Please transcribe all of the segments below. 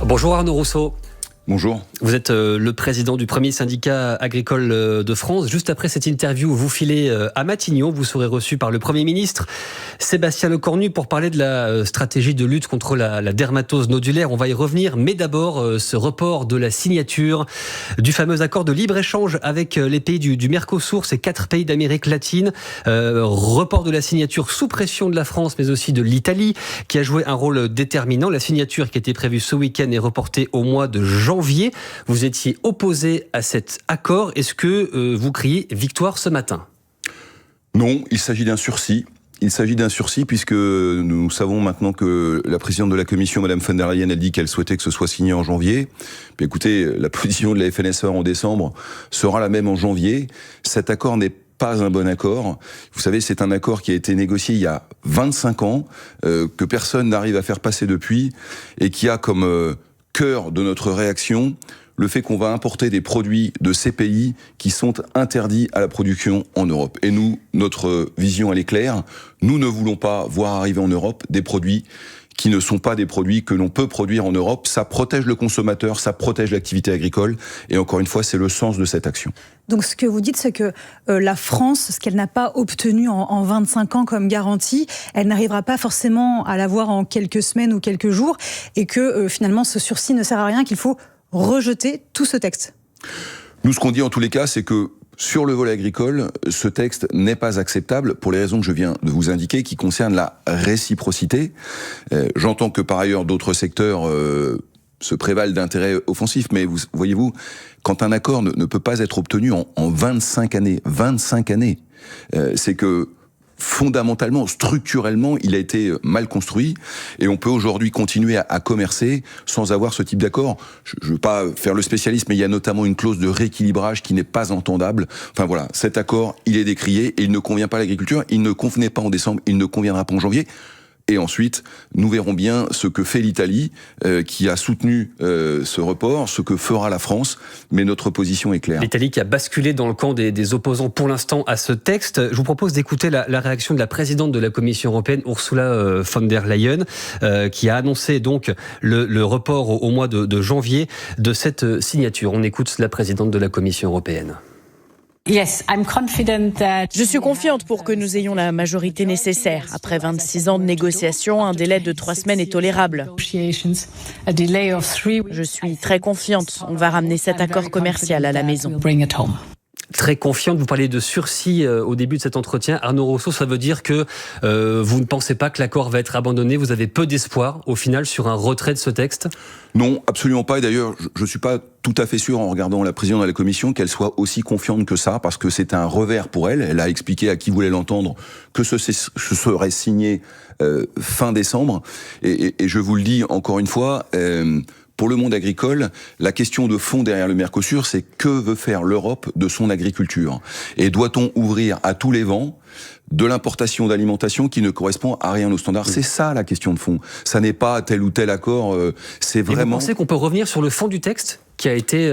Bonjour Arnaud Rousseau. Bonjour. Vous êtes le président du premier syndicat agricole de France. Juste après cette interview, vous filez à Matignon. Vous serez reçu par le Premier ministre Sébastien Lecornu pour parler de la stratégie de lutte contre la dermatose nodulaire. On va y revenir, mais d'abord ce report de la signature du fameux accord de libre-échange avec les pays du Mercosur, ces 4 pays d'Amérique latine. Report de la signature sous pression de la France, mais aussi de l'Italie, qui a joué un rôle déterminant. La signature qui était prévue ce week-end est reportée au mois de janvier. Vous étiez opposé à cet accord. Est-ce que vous criez victoire ce matin ? Non, il s'agit d'un sursis. Il s'agit d'un sursis puisque nous savons maintenant que la présidente de la Commission, Madame von der Leyen, a dit qu'elle souhaitait que ce soit signé en janvier. Mais écoutez, la position de la FNSEA en décembre sera la même en janvier. Cet accord n'est pas un bon accord. Vous savez, c'est un accord qui a été négocié il y a 25 ans, que personne n'arrive à faire passer depuis, et qui a comme cœur de notre réaction le fait qu'on va importer des produits de ces pays qui sont interdits à la production en Europe. Et nous, notre vision, elle est claire. Nous ne voulons pas voir arriver en Europe des produits qui ne sont pas des produits que l'on peut produire en Europe. Ça protège le consommateur, ça protège l'activité agricole. Et encore une fois, c'est le sens de cette action. Donc ce que vous dites, c'est que la France, ce qu'elle n'a pas obtenu en 25 ans comme garantie, elle n'arrivera pas forcément à l'avoir en quelques semaines ou quelques jours, et que finalement ce sursis ne sert à rien, qu'il faut rejeter tout ce texte. Nous, ce qu'on dit en tous les cas, c'est que sur le volet agricole, ce texte n'est pas acceptable pour les raisons que je viens de vous indiquer, qui concernent la réciprocité. J'entends que par ailleurs d'autres secteurs se prévalent d'intérêts offensifs, mais voyez-vous, quand un accord ne peut pas être obtenu en 25 années, c'est que fondamentalement, structurellement, il a été mal construit, et on peut aujourd'hui continuer à commercer sans avoir ce type d'accord. Je ne veux pas faire le spécialiste, mais il y a notamment une clause de rééquilibrage qui n'est pas entendable. Enfin voilà, cet accord, il est décrié, et il ne convient pas à l'agriculture, il ne convenait pas en décembre, il ne conviendra pas en janvier. Et ensuite, nous verrons bien ce que fait l'Italie, qui a soutenu ce report, ce que fera la France, mais notre position est claire. L'Italie qui a basculé dans le camp des opposants pour l'instant à ce texte. Je vous propose d'écouter la réaction de la présidente de la Commission européenne, Ursula von der Leyen, qui a annoncé donc le report au mois de janvier de cette signature. On écoute la présidente de la Commission européenne. Je suis confiante pour que nous ayons la majorité nécessaire. Après 26 ans de négociations, un délai de 3 semaines est tolérable. Je suis très confiante. On va ramener cet accord commercial à la maison. Très confiante, vous parlez de sursis au début de cet entretien. Arnaud Rousseau, ça veut dire que vous ne pensez pas que l'accord va être abandonné, vous avez peu d'espoir au final sur un retrait de ce texte ? Non, absolument pas. Et d'ailleurs, je ne suis pas tout à fait sûr, en regardant la présidente de la Commission, qu'elle soit aussi confiante que ça, parce que c'est un revers pour elle. Elle a expliqué à qui voulait l'entendre que ce serait signé fin décembre. Et je vous le dis encore une fois, pour le monde agricole, la question de fond derrière le Mercosur, c'est que veut faire l'Europe de son agriculture ? Et doit-on ouvrir à tous les vents de l'importation d'alimentation qui ne correspond à rien aux standards ? C'est ça la question de fond. Ça n'est pas tel ou tel accord, c'est vraiment... Et vous pensez qu'on peut revenir sur le fond du texte qui a été,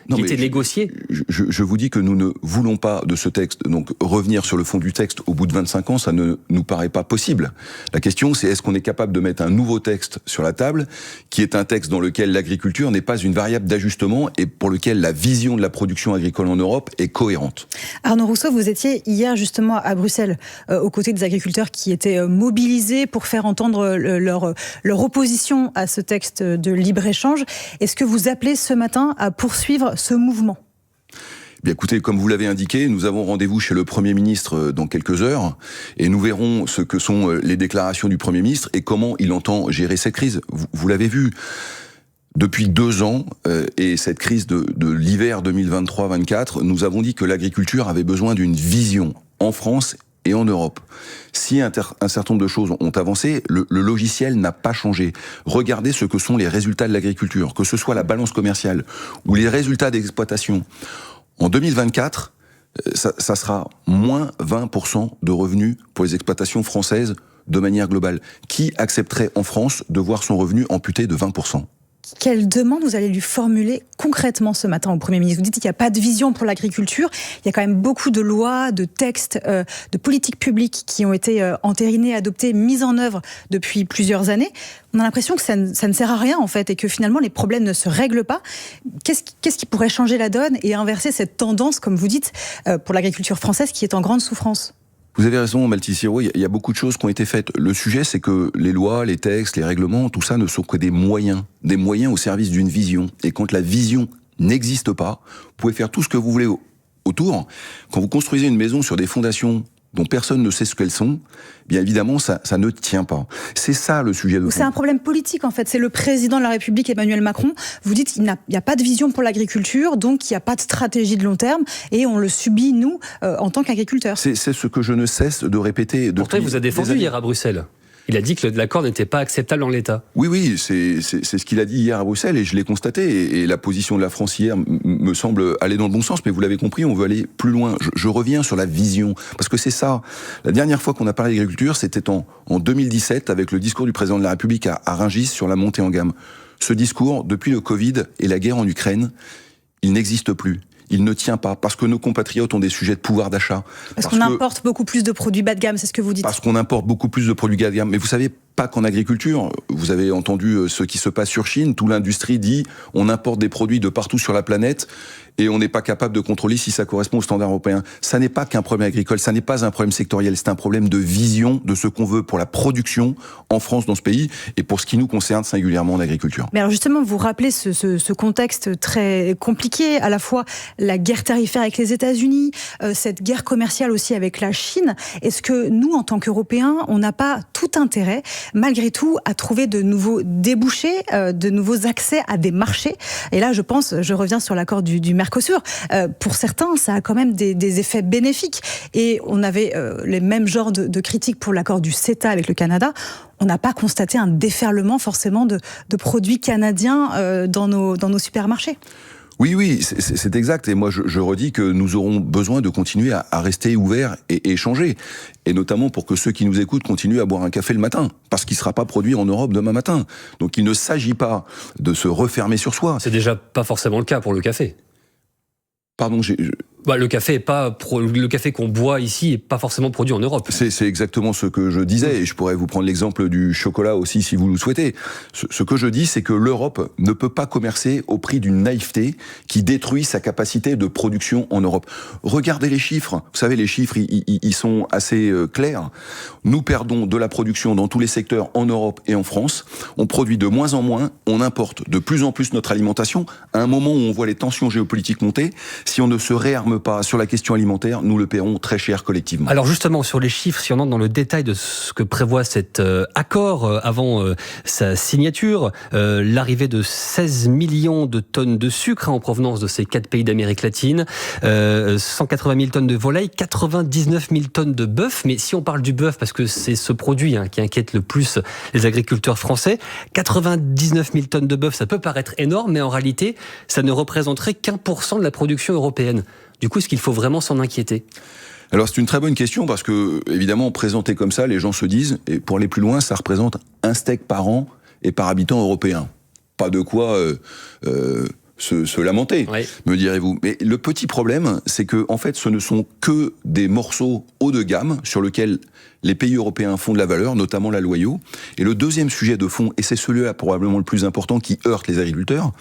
négocié ? Je vous dis que nous ne voulons pas de ce texte. Donc revenir sur le fond du texte au bout de 25 ans, ça ne nous paraît pas possible. La question, c'est est-ce qu'on est capable de mettre un nouveau texte sur la table, qui est un texte dans lequel l'agriculture n'est pas une variable d'ajustement et pour lequel la vision de la production agricole en Europe est cohérente. Arnaud Rousseau, vous étiez hier justement à Bruxelles aux côtés des agriculteurs qui étaient mobilisés pour faire entendre leur opposition à ce texte de libre-échange. Est-ce que vous appelez ce matin à poursuivre ce mouvement ? Bien, écoutez, comme vous l'avez indiqué, nous avons rendez-vous chez le Premier ministre dans quelques heures et nous verrons ce que sont les déclarations du Premier ministre et comment il entend gérer cette crise. Vous l'avez vu, depuis 2 ans, et cette crise de l'hiver 2023-24, nous avons dit que l'agriculture avait besoin d'une vision en France et en Europe. Si un certain nombre de choses ont avancé, le logiciel n'a pas changé. Regardez ce que sont les résultats de l'agriculture, que ce soit la balance commerciale ou les résultats d'exploitation. En 2024, ça sera moins 20% de revenus pour les exploitations françaises de manière globale. Qui accepterait en France de voir son revenu amputé de 20% ? quelle demande vous allez lui formuler concrètement ce matin au Premier ministre? Vous dites qu'il n'y a pas de vision pour l'agriculture. Il y a quand même beaucoup de lois, de textes, de politiques publiques qui ont été entérinées, adoptées, mises en œuvre depuis plusieurs années. On a l'impression que ça ne sert à rien en fait et que finalement les problèmes ne se règlent pas. Qu'est-ce qui pourrait changer la donne et inverser cette tendance, comme vous dites, pour l'agriculture française qui est en grande souffrance? Vous avez raison, Malti Siro, il y a beaucoup de choses qui ont été faites. Le sujet, c'est que les lois, les textes, les règlements, tout ça ne sont que des moyens au service d'une vision. Et quand la vision n'existe pas, vous pouvez faire tout ce que vous voulez autour. Quand vous construisez une maison sur des fondations dont personne ne sait ce qu'elles sont, bien évidemment, ça ne tient pas. C'est ça le sujet de fond. C'est un problème politique, en fait. C'est le président de la République, Emmanuel Macron. Vous dites qu'il n'y a pas de vision pour l'agriculture, donc il n'y a pas de stratégie de long terme, et on le subit, nous, en tant qu'agriculteurs. C'est ce que je ne cesse de répéter. Pourtant, il vous a défendu hier à Bruxelles. Il a dit que l'accord n'était pas acceptable en l'état. Oui, c'est ce qu'il a dit hier à Bruxelles et je l'ai constaté. Et la position de la France hier me semble aller dans le bon sens. Mais vous l'avez compris, on veut aller plus loin. Je reviens sur la vision, parce que c'est ça. La dernière fois qu'on a parlé d'agriculture, c'était en 2017 avec le discours du président de la République à Rungis sur la montée en gamme. Ce discours, depuis le Covid et la guerre en Ukraine, il n'existe plus. Il ne tient pas, parce que nos compatriotes ont des sujets de pouvoir d'achat. Parce qu'on importe beaucoup plus de produits bas de gamme, c'est ce que vous dites. Parce qu'on importe beaucoup plus de produits bas de gamme. Mais vous savez, pas qu'en agriculture. Vous avez entendu ce qui se passe sur Chine. Toute l'industrie dit on importe des produits de partout sur la planète et on n'est pas capable de contrôler si ça correspond aux standards européens. Ça n'est pas qu'un problème agricole, ça n'est pas un problème sectoriel, c'est un problème de vision de ce qu'on veut pour la production en France, dans ce pays, et pour ce qui nous concerne singulièrement en agriculture. Mais alors justement, vous rappelez ce contexte très compliqué, à la fois la guerre tarifaire avec les États-Unis, cette guerre commerciale aussi avec la Chine. Est-ce que nous, en tant qu'Européens, on n'a pas tout intérêt, malgré tout, à trouver de nouveaux débouchés, de nouveaux accès à des marchés? Et là, je reviens sur l'accord du Mercosur. Pour certains, ça a quand même des effets bénéfiques. Et on avait les mêmes genres de critiques pour l'accord du CETA avec le Canada. On n'a pas constaté un déferlement forcément de produits canadiens dans nos supermarchés. Oui, c'est exact. Et moi, je redis que nous aurons besoin de continuer à rester ouverts et échanger. Et notamment pour que ceux qui nous écoutent continuent à boire un café le matin. Parce qu'il ne sera pas produit en Europe demain matin. Donc il ne s'agit pas de se refermer sur soi. C'est déjà pas forcément le cas pour le café. Pardon, le café qu'on boit ici n'est pas forcément produit en Europe. C'est exactement ce que je disais, et je pourrais vous prendre l'exemple du chocolat aussi si vous le souhaitez. Ce que je dis, c'est que l'Europe ne peut pas commercer au prix d'une naïveté qui détruit sa capacité de production en Europe. Regardez les chiffres. Vous savez, les chiffres, ils sont assez clairs. Nous perdons de la production dans tous les secteurs en Europe et en France. On produit de moins en moins, on importe de plus en plus notre alimentation. À un moment où on voit les tensions géopolitiques monter, si on ne se réarme pas sur la question alimentaire, nous le paierons très cher collectivement. Alors justement, sur les chiffres, si on entre dans le détail de ce que prévoit cet accord avant sa signature, l'arrivée de 16 millions de tonnes de sucre en provenance de ces 4 pays d'Amérique latine, 180 000 tonnes de volaille, 99 000 tonnes de bœuf. Mais si on parle du bœuf, parce que c'est ce produit qui inquiète le plus les agriculteurs français, 99 000 tonnes de bœuf, ça peut paraître énorme, mais en réalité, ça ne représenterait qu'1% de la production européenne. Du coup, est-ce qu'il faut vraiment s'en inquiéter ? Alors c'est une très bonne question parce que, évidemment, présenté comme ça, les gens se disent, et pour aller plus loin, ça représente un steak par an et par habitant européen. Pas de quoi se lamenter, oui, me direz-vous. Mais le petit problème, c'est que, en fait, ce ne sont que des morceaux haut de gamme sur lesquels les pays européens font de la valeur, notamment la loyau. Et le deuxième sujet de fond, et c'est celui-là probablement le plus important qui heurte les agriculteurs,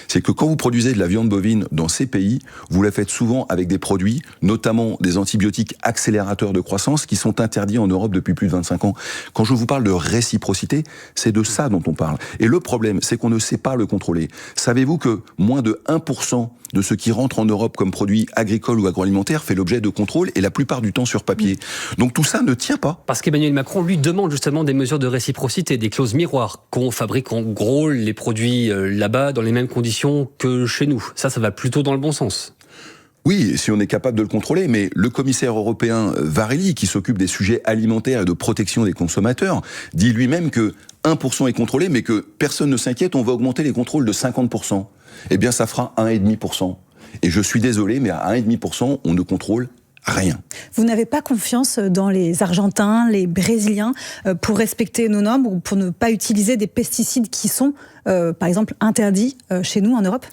c'est que quand vous produisez de la viande bovine dans ces pays, vous la faites souvent avec des produits, notamment des antibiotiques accélérateurs de croissance, qui sont interdits en Europe depuis plus de 25 ans. Quand je vous parle de réciprocité, c'est de ça dont on parle. Et le problème, c'est qu'on ne sait pas le contrôler. Savez-vous que moins de 1% de ce qui rentre en Europe comme produit agricole ou agroalimentaire fait l'objet de contrôle, et la plupart du temps sur papier. Donc tout ça ne tient pas. Parce qu'Emmanuel Macron lui demande justement des mesures de réciprocité, des clauses miroirs, qu'on fabrique en gros les produits là-bas dans les mêmes conditions que chez nous. Ça va plutôt dans le bon sens. Oui, si on est capable de le contrôler, mais le commissaire européen Varhelyi, qui s'occupe des sujets alimentaires et de protection des consommateurs, dit lui-même que 1% est contrôlé, mais que personne ne s'inquiète, on va augmenter les contrôles de 50%. Eh bien, ça fera 1,5%. Et je suis désolé, mais à 1,5%, on ne contrôle rien. Vous n'avez pas confiance dans les Argentins, les Brésiliens, pour respecter nos normes ou pour ne pas utiliser des pesticides qui sont par exemple, interdits chez nous en Europe ?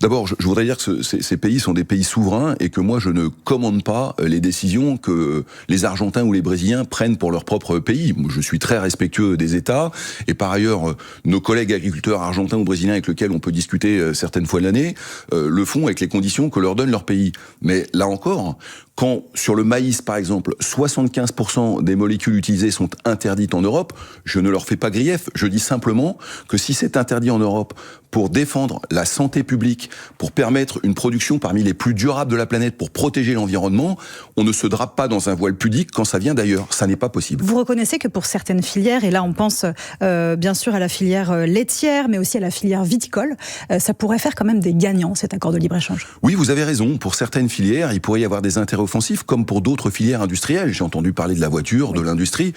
D'abord, je voudrais dire que ces pays sont des pays souverains et que moi, je ne commande pas les décisions que les Argentins ou les Brésiliens prennent pour leur propre pays. Je suis très respectueux des États et par ailleurs, nos collègues agriculteurs argentins ou brésiliens avec lesquels on peut discuter certaines fois de l'année le font avec les conditions que leur donne leur pays. Mais là encore, quand sur le maïs, par exemple, 75% des molécules utilisées sont interdites en Europe, je ne leur fais pas grief. Je dis simplement que si c'est interdit en Europe pour défendre la santé publique, pour permettre une production parmi les plus durables de la planète, pour protéger l'environnement, on ne se drape pas dans un voile pudique quand ça vient d'ailleurs. Ça n'est pas possible. Vous reconnaissez que pour certaines filières, et là on pense bien sûr à la filière laitière, mais aussi à la filière viticole, ça pourrait faire quand même des gagnants, cet accord de libre-échange. Oui, vous avez raison. Pour certaines filières, il pourrait y avoir des intérêts offensifs, comme pour d'autres filières industrielles. J'ai entendu parler de la voiture, de l'industrie.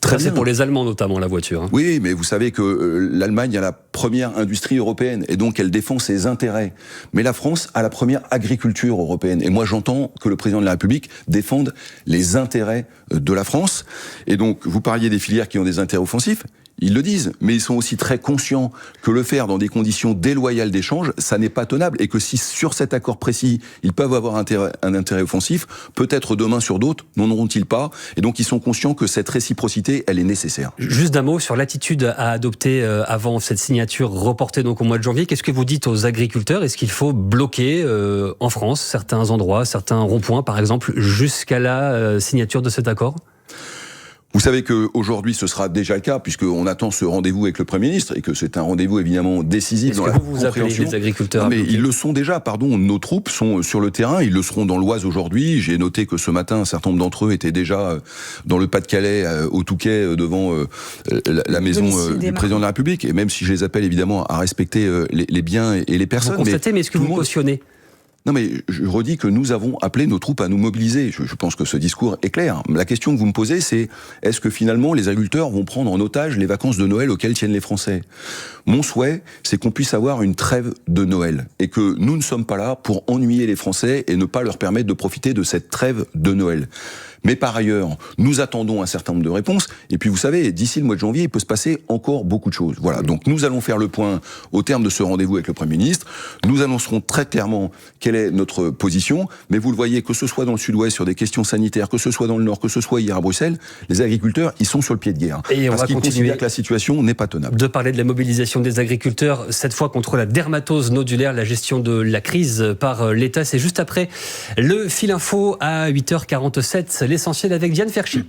Très bien. C'est pour les Allemands notamment, la voiture. Oui, mais vous savez que l'Allemagne a la première industrie européenne, et donc elle défend ses intérêts. Mais la France a la première agriculture européenne. Et moi, j'entends que le président de la République défende les intérêts de la France. Et donc, vous parliez des filières qui ont des intérêts offensifs. Ils le disent, mais ils sont aussi très conscients que le faire dans des conditions déloyales d'échange, ça n'est pas tenable, et que si sur cet accord précis, ils peuvent avoir un intérêt offensif, peut-être demain sur d'autres, n'en auront-ils pas, et donc ils sont conscients que cette réciprocité, elle est nécessaire. Juste d'un mot sur l'attitude à adopter avant cette signature reportée donc au mois de janvier. Qu'est-ce que vous dites aux agriculteurs ? Est-ce qu'il faut bloquer en France certains endroits, certains ronds-points par exemple, jusqu'à la signature de cet accord ? Vous savez qu'aujourd'hui, ce sera déjà le cas, puisqu'on attend ce rendez-vous avec le Premier ministre, et que c'est un rendez-vous évidemment décisif dans la compréhension. Est-ce que vous appelez les agriculteurs ? Mais ils le sont déjà, nos troupes sont sur le terrain, ils le seront dans l'Oise aujourd'hui. J'ai noté que ce matin, un certain nombre d'entre eux étaient déjà dans le Pas-de-Calais, au Touquet, devant la maison du président de la République. Et même si je les appelle évidemment à respecter les biens et les personnes. Vous constatez, mais est-ce que vous cautionnez ? Non, mais je redis que nous avons appelé nos troupes à nous mobiliser. Je pense que ce discours est clair. La question que vous me posez, c'est est-ce que finalement les agriculteurs vont prendre en otage les vacances de Noël auxquelles tiennent les Français ? Mon souhait, c'est qu'on puisse avoir une trêve de Noël et que nous ne sommes pas là pour ennuyer les Français et ne pas leur permettre de profiter de cette trêve de Noël. Mais par ailleurs, nous attendons un certain nombre de réponses. Et puis vous savez, d'ici le mois de janvier, il peut se passer encore beaucoup de choses. Voilà. Donc nous allons faire le point au terme de ce rendez-vous avec le Premier ministre. Nous annoncerons très clairement quelle est notre position. Mais vous le voyez, que ce soit dans le Sud-Ouest sur des questions sanitaires, que ce soit dans le Nord, que ce soit hier à Bruxelles, les agriculteurs, ils sont sur le pied de guerre. Et on parce va qu'ils continuer considèrent que la situation n'est pas tenable. De parler de la mobilisation des agriculteurs, cette fois contre la dermatose nodulaire, la gestion de la crise par l'État. C'est juste après le fil info à 8h47. L'essentiel avec Diane Ferchit.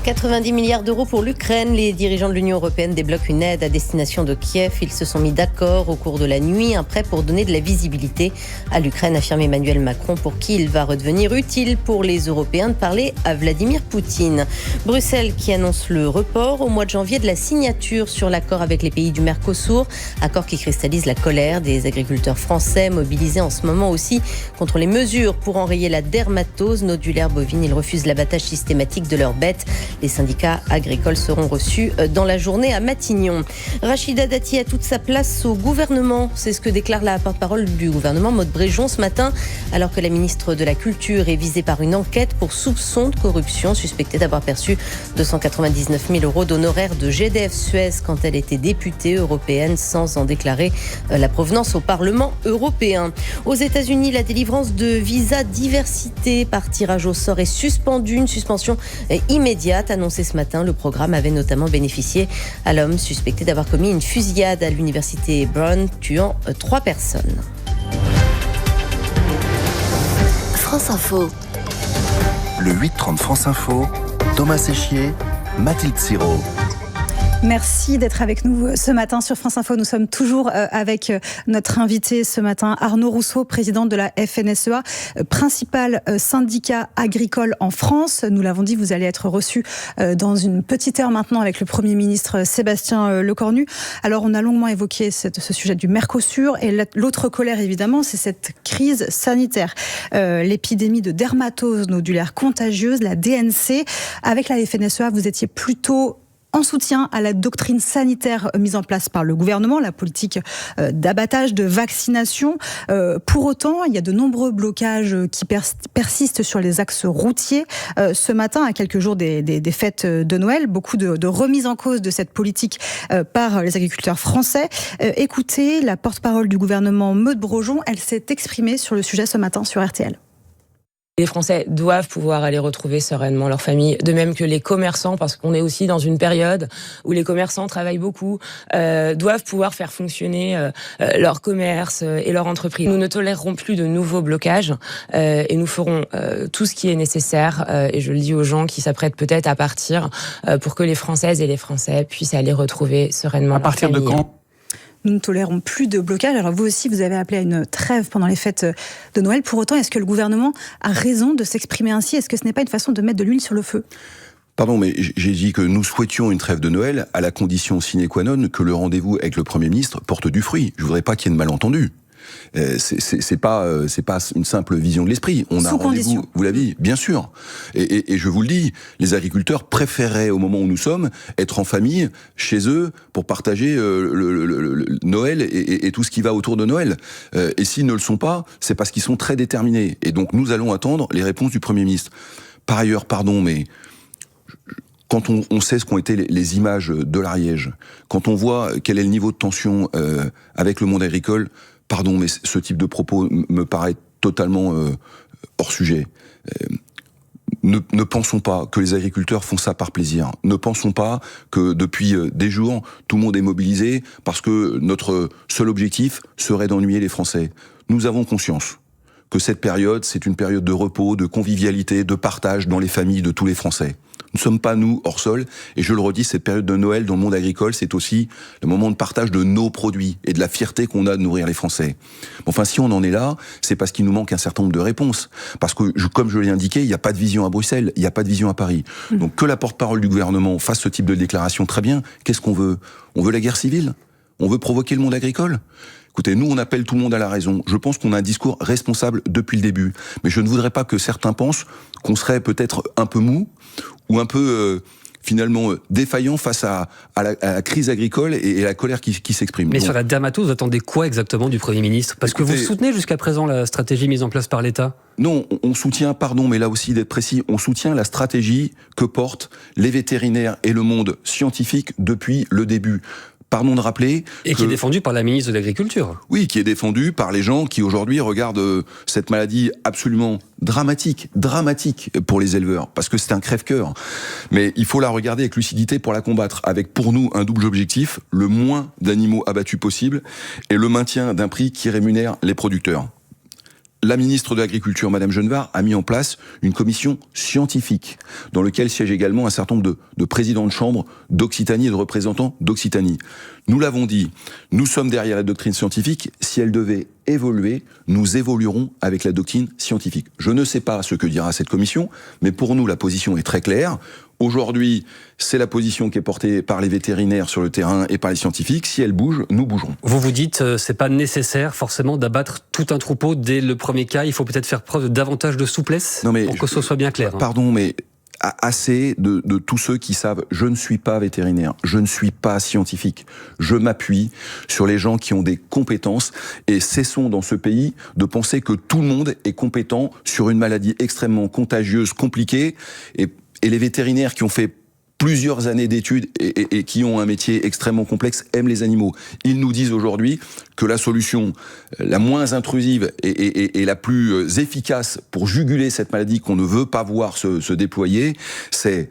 90 milliards d'euros pour l'Ukraine. Les dirigeants de l'Union européenne débloquent une aide à destination de Kiev. Ils se sont mis d'accord au cours de la nuit. Un prêt pour donner de la visibilité à l'Ukraine, affirme Emmanuel Macron, pour qui il va redevenir utile pour les Européens de parler à Vladimir Poutine. Bruxelles qui annonce le report au mois de janvier de la signature sur l'accord avec les pays du Mercosur. Accord qui cristallise la colère des agriculteurs français mobilisés en ce moment aussi contre les mesures pour enrayer la dermatose nodulaire bovine. Ils refusent l'abattage systématique de leurs bêtes. Les syndicats agricoles seront reçus dans la journée à Matignon. Rachida Dati a toute sa place au gouvernement. C'est ce que déclare la porte-parole du gouvernement, Maud Bréjon, ce matin, alors que la ministre de la Culture est visée par une enquête pour soupçon de corruption, suspectée d'avoir perçu 299 000 euros d'honoraires de GDF Suez quand elle était députée européenne sans en déclarer la provenance au Parlement européen. Aux États-Unis, la délivrance de visas diversité par tirage au sort est suspendue, une suspension immédiate. Annoncé ce matin, le programme avait notamment bénéficié à l'homme suspecté d'avoir commis une fusillade à l'université Brown, tuant 3 personnes. France Info. Le 8-30 France Info, Thomas Séchier, Mathilde Siro. Merci d'être avec nous ce matin sur France Info. Nous sommes toujours avec notre invité ce matin, Arnaud Rousseau, président de la FNSEA, principal syndicat agricole en France. Nous l'avons dit, vous allez être reçu dans une petite heure maintenant avec le Premier ministre Sébastien Lecornu. Alors, on a longuement évoqué ce sujet du Mercosur et l'autre colère, évidemment, c'est cette crise sanitaire. L'épidémie de dermatose nodulaire contagieuse, la DNC. Avec la FNSEA, vous étiez plutôt en soutien à la doctrine sanitaire mise en place par le gouvernement, la politique d'abattage, de vaccination. Pour autant, il y a de nombreux blocages qui persistent sur les axes routiers. Ce matin, à quelques jours des fêtes de Noël, beaucoup de remises en cause de cette politique par les agriculteurs français. Écoutez, la porte-parole du gouvernement, Maude Brojon, elle s'est exprimée sur le sujet ce matin sur RTL. Les Français doivent pouvoir aller retrouver sereinement leur famille, de même que les commerçants, parce qu'on est aussi dans une période où les commerçants travaillent beaucoup, doivent pouvoir faire fonctionner leur commerce et leur entreprise. Nous ne tolérerons plus de nouveaux blocages et nous ferons tout ce qui est nécessaire, et je le dis aux gens qui s'apprêtent peut-être à partir, pour que les Françaises et les Français puissent aller retrouver sereinement leur famille. À partir de quand ? Nous ne tolérons plus de blocage. Alors vous aussi, vous avez appelé à une trêve pendant les fêtes de Noël. Pour autant, est-ce que le gouvernement a raison de s'exprimer ainsi ? Est-ce que ce n'est pas une façon de mettre de l'huile sur le feu ? Pardon, mais j'ai dit que nous souhaitions une trêve de Noël à la condition sine qua non que le rendez-vous avec le Premier ministre porte du fruit. Je voudrais pas qu'il y ait de malentendus. C'est pas une simple vision de l'esprit. On a un rendez-vous, vous l'avez dit, bien sûr. Et je vous le dis, les agriculteurs préféreraient, au moment où nous sommes, être en famille, chez eux, pour partager le Noël et tout ce qui va autour de Noël. Et s'ils ne le sont pas, c'est parce qu'ils sont très déterminés. Et donc nous allons attendre les réponses du Premier ministre. Par ailleurs, pardon, mais quand on sait ce qu'ont été les images de l'Ariège, quand on voit quel est le niveau de tension avec le monde agricole, pardon, mais ce type de propos me paraît totalement hors sujet. Ne pensons pas que les agriculteurs font ça par plaisir. Ne pensons pas que depuis des jours, tout le monde est mobilisé parce que notre seul objectif serait d'ennuyer les Français. Nous avons conscience que cette période, c'est une période de repos, de convivialité, de partage dans les familles de tous les Français. Nous ne sommes pas, nous, hors sol, et je le redis, cette période de Noël dans le monde agricole, c'est aussi le moment de partage de nos produits et de la fierté qu'on a de nourrir les Français. Enfin, si on en est là, c'est parce qu'il nous manque un certain nombre de réponses. Parce que, comme je l'ai indiqué, il n'y a pas de vision à Bruxelles, il n'y a pas de vision à Paris. Donc que la porte-parole du gouvernement fasse ce type de déclaration, très bien. Qu'est-ce qu'on veut ? On veut la guerre civile ? On veut provoquer le monde agricole ? Écoutez, nous, on appelle tout le monde à la raison. Je pense qu'on a un discours responsable depuis le début. Mais je ne voudrais pas que certains pensent qu'on serait peut-être un peu mou ou un peu finalement défaillant face à la crise agricole et à la colère qui s'exprime. Mais sur la dermatose, vous attendez quoi exactement du Premier ministre ? Parce que vous soutenez jusqu'à présent la stratégie mise en place par l'État ? Non, on soutient, pardon, mais là aussi d'être précis, on soutient la stratégie que portent les vétérinaires et le monde scientifique depuis le début. Pardon de rappeler... Et qui est défendu par la ministre de l'Agriculture. Oui, qui est défendu par les gens qui aujourd'hui regardent cette maladie absolument dramatique pour les éleveurs, parce que c'est un crève-cœur. Mais il faut la regarder avec lucidité pour la combattre, avec pour nous un double objectif, le moins d'animaux abattus possible et le maintien d'un prix qui rémunère les producteurs. La ministre de l'Agriculture, Madame Genevard, a mis en place une commission scientifique dans laquelle siègent également un certain nombre de présidents de chambre d'Occitanie et de représentants d'Occitanie. Nous l'avons dit, nous sommes derrière la doctrine scientifique. Si elle devait évoluer, nous évoluerons avec la doctrine scientifique. Je ne sais pas ce que dira cette commission, mais pour nous, la position est très claire. Aujourd'hui, c'est la position qui est portée par les vétérinaires sur le terrain et par les scientifiques. Si elle bouge, nous bougerons. Vous vous dites, c'est pas nécessaire forcément d'abattre tout un troupeau dès le premier cas. Il faut peut-être faire preuve de davantage de souplesse pour que ce soit bien clair. Pardon, mais assez de tous ceux qui savent, je ne suis pas vétérinaire, je ne suis pas scientifique, je m'appuie sur les gens qui ont des compétences et cessons dans ce pays de penser que tout le monde est compétent sur une maladie extrêmement contagieuse, compliquée et les vétérinaires qui ont fait plusieurs années d'études et qui ont un métier extrêmement complexe aiment les animaux. Ils nous disent aujourd'hui que la solution la moins intrusive et la plus efficace pour juguler cette maladie qu'on ne veut pas voir se déployer, c'est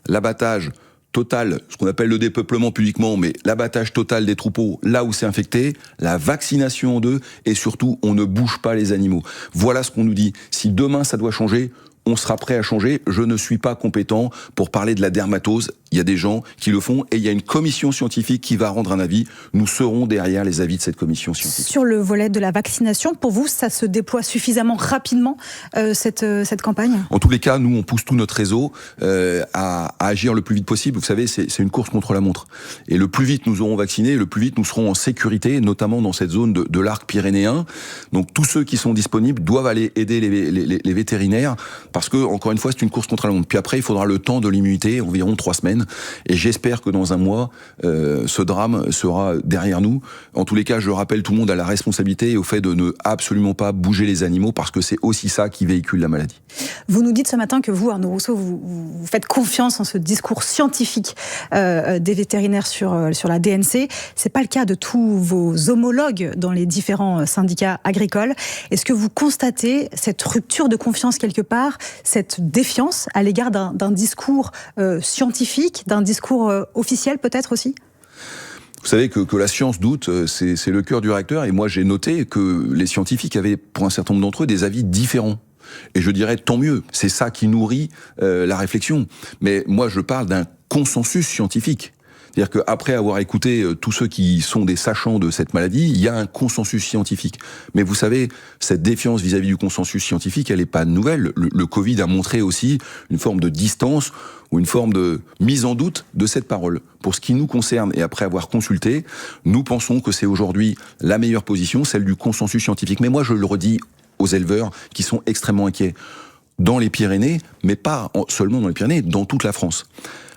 l'abattage total, ce qu'on appelle le dépeuplement publiquement, mais l'abattage total des troupeaux là où c'est infecté, la vaccination en 2 et surtout on ne bouge pas les animaux. Voilà ce qu'on nous dit. Si demain ça doit changer, on sera prêt à changer. Je ne suis pas compétent pour parler de la dermatose. Il y a des gens qui le font et il y a une commission scientifique qui va rendre un avis. Nous serons derrière les avis de cette commission scientifique. Sur le volet de la vaccination, pour vous, ça se déploie suffisamment rapidement, cette campagne ? En tous les cas, nous, on pousse tout notre réseau à agir le plus vite possible. Vous savez, c'est une course contre la montre. Et le plus vite nous aurons vacciné, le plus vite nous serons en sécurité, notamment dans cette zone de l'arc pyrénéen. Donc tous ceux qui sont disponibles doivent aller aider les vétérinaires parce que, encore une fois, c'est une course contre la montre. Puis après, il faudra le temps de l'immunité, environ 3 semaines, et j'espère que dans un mois, ce drame sera derrière nous. En tous les cas, je rappelle tout le monde à la responsabilité et au fait de ne absolument pas bouger les animaux, parce que c'est aussi ça qui véhicule la maladie. Vous nous dites ce matin que vous, Arnaud Rousseau, vous faites confiance en ce discours scientifique des vétérinaires sur la DNC. C'est pas le cas de tous vos homologues dans les différents syndicats agricoles. Est-ce que vous constatez cette rupture de confiance quelque part, cette défiance à l'égard d'un discours scientifique, d'un discours officiel peut-être aussi ? Vous savez que la science doute, c'est le cœur du réacteur, et moi j'ai noté que les scientifiques avaient, pour un certain nombre d'entre eux, des avis différents. Et je dirais tant mieux, c'est ça qui nourrit la réflexion. Mais moi je parle d'un consensus scientifique. C'est-à-dire qu'après avoir écouté tous ceux qui sont des sachants de cette maladie, il y a un consensus scientifique. Mais vous savez, cette défiance vis-à-vis du consensus scientifique, elle n'est pas nouvelle. Le Covid a montré aussi une forme de distance ou une forme de mise en doute de cette parole. Pour ce qui nous concerne, et après avoir consulté, nous pensons que c'est aujourd'hui la meilleure position, celle du consensus scientifique. Mais moi, je le redis aux éleveurs qui sont extrêmement inquiets. Dans les Pyrénées, mais pas seulement dans les Pyrénées, dans toute la France.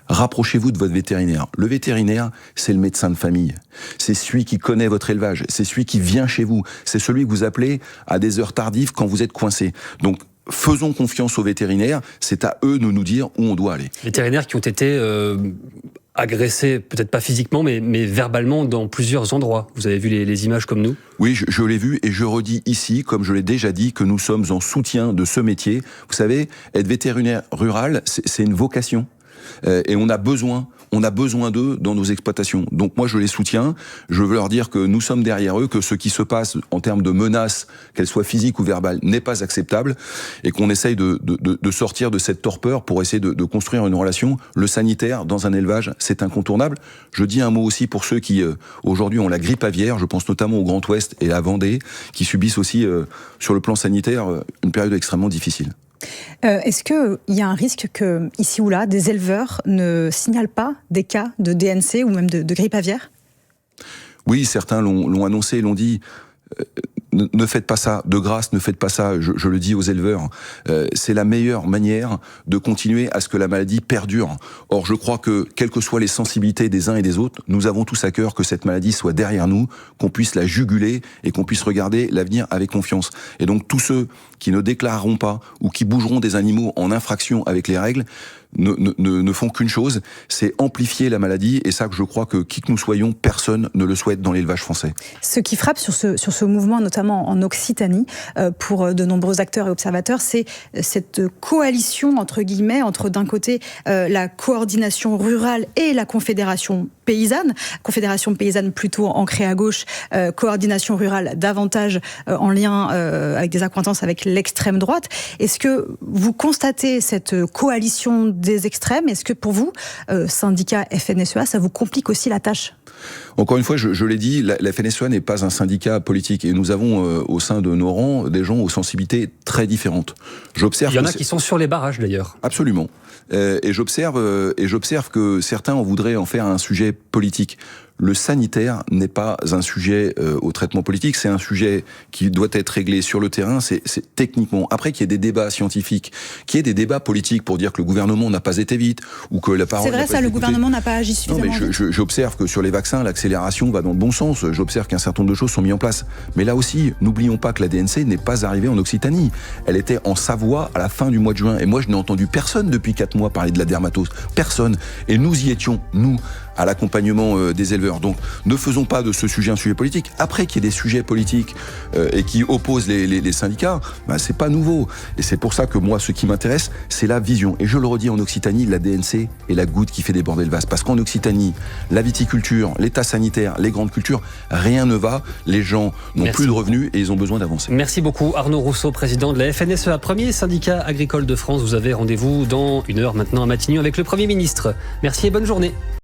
Rapprochez-vous de votre vétérinaire. Le vétérinaire, c'est le médecin de famille. C'est celui qui connaît votre élevage. C'est celui qui vient chez vous. C'est celui que vous appelez à des heures tardives quand vous êtes coincé. Donc, faisons confiance aux vétérinaires. C'est à eux de nous dire où on doit aller. Vétérinaires qui ont été agressés, peut-être pas physiquement, mais verbalement dans plusieurs endroits. Vous avez vu les images comme nous ? Oui, je l'ai vu, et je redis ici, comme je l'ai déjà dit, que nous sommes en soutien de ce métier. Vous savez, être vétérinaire rural, c'est une vocation. Et on a besoin d'eux dans nos exploitations. Donc moi je les soutiens, je veux leur dire que nous sommes derrière eux, que ce qui se passe en termes de menaces, qu'elles soient physiques ou verbales, n'est pas acceptable, et qu'on essaye de sortir de cette torpeur pour essayer de construire une relation. Le sanitaire dans un élevage, c'est incontournable. Je dis un mot aussi pour ceux qui aujourd'hui ont la grippe aviaire, je pense notamment au Grand Ouest et à Vendée, qui subissent aussi sur le plan sanitaire une période extrêmement difficile. Est-ce qu'il y a un risque que, ici ou là, des éleveurs ne signalent pas des cas de DNC ou même de grippe aviaire ? Oui, certains l'ont annoncé, l'ont dit. Ne faites pas ça, de grâce, ne faites pas ça, je le dis aux éleveurs. C'est la meilleure manière de continuer à ce que la maladie perdure. Or, je crois que, quelles que soient les sensibilités des uns et des autres, nous avons tous à cœur que cette maladie soit derrière nous, qu'on puisse la juguler et qu'on puisse regarder l'avenir avec confiance. Et donc, tous ceux qui ne déclareront pas ou qui bougeront des animaux en infraction avec les règles ne font qu'une chose, c'est amplifier la maladie, et ça que je crois que qui que nous soyons, personne ne le souhaite dans l'élevage français. Ce qui frappe sur ce mouvement, notamment en Occitanie, pour de nombreux acteurs et observateurs, c'est cette coalition, entre guillemets, entre d'un côté la coordination rurale et la confédération paysanne plutôt ancrée à gauche, coordination rurale davantage en lien avec des accointances avec l'extrême droite. Est-ce que vous constatez cette coalition des extrêmes? Est-ce que pour vous, syndicat FNSEA, ça vous complique aussi la tâche? Encore une fois, je l'ai dit, la FNSEA n'est pas un syndicat politique, et nous avons au sein de nos rangs des gens aux sensibilités très différentes. Il y en a qui sont sur les barrages d'ailleurs. Absolument. Et j'observe que certains en voudraient en faire un sujet politique. Le sanitaire n'est pas un sujet au traitement politique, c'est un sujet qui doit être réglé sur le terrain, c'est techniquement. Après qu'il y ait des débats scientifiques, qu'il y ait des débats politiques pour dire que le gouvernement n'a pas été vite, ou que la parole... C'est vrai ça, le gouvernement n'a pas agi suffisamment vite. J'observe que sur les vaccins, l'accélération va dans le bon sens, j'observe qu'un certain nombre de choses sont mises en place. Mais là aussi, n'oublions pas que la DNC n'est pas arrivée en Occitanie. Elle était en Savoie à la fin du mois de juin, et moi je n'ai entendu personne depuis 4 mois parler de la dermatose, personne. Et nous y étions, nous, à l'accompagnement des éleveurs. Donc ne faisons pas de ce sujet un sujet politique. Après qu'il y ait des sujets politiques et qui opposent les syndicats, c'est pas nouveau. Et c'est pour ça que moi, ce qui m'intéresse, c'est la vision. Et je le redis, en Occitanie, la DNC est la goutte qui fait déborder le vase. Parce qu'en Occitanie, la viticulture, l'état sanitaire, les grandes cultures, rien ne va. Les gens n'ont plus de revenus et ils ont besoin d'avancer. Merci beaucoup Arnaud Rousseau, président de la FNSEA, premier syndicat agricole de France. Vous avez rendez-vous dans 1 heure maintenant à Matignon avec le Premier ministre. Merci et bonne journée.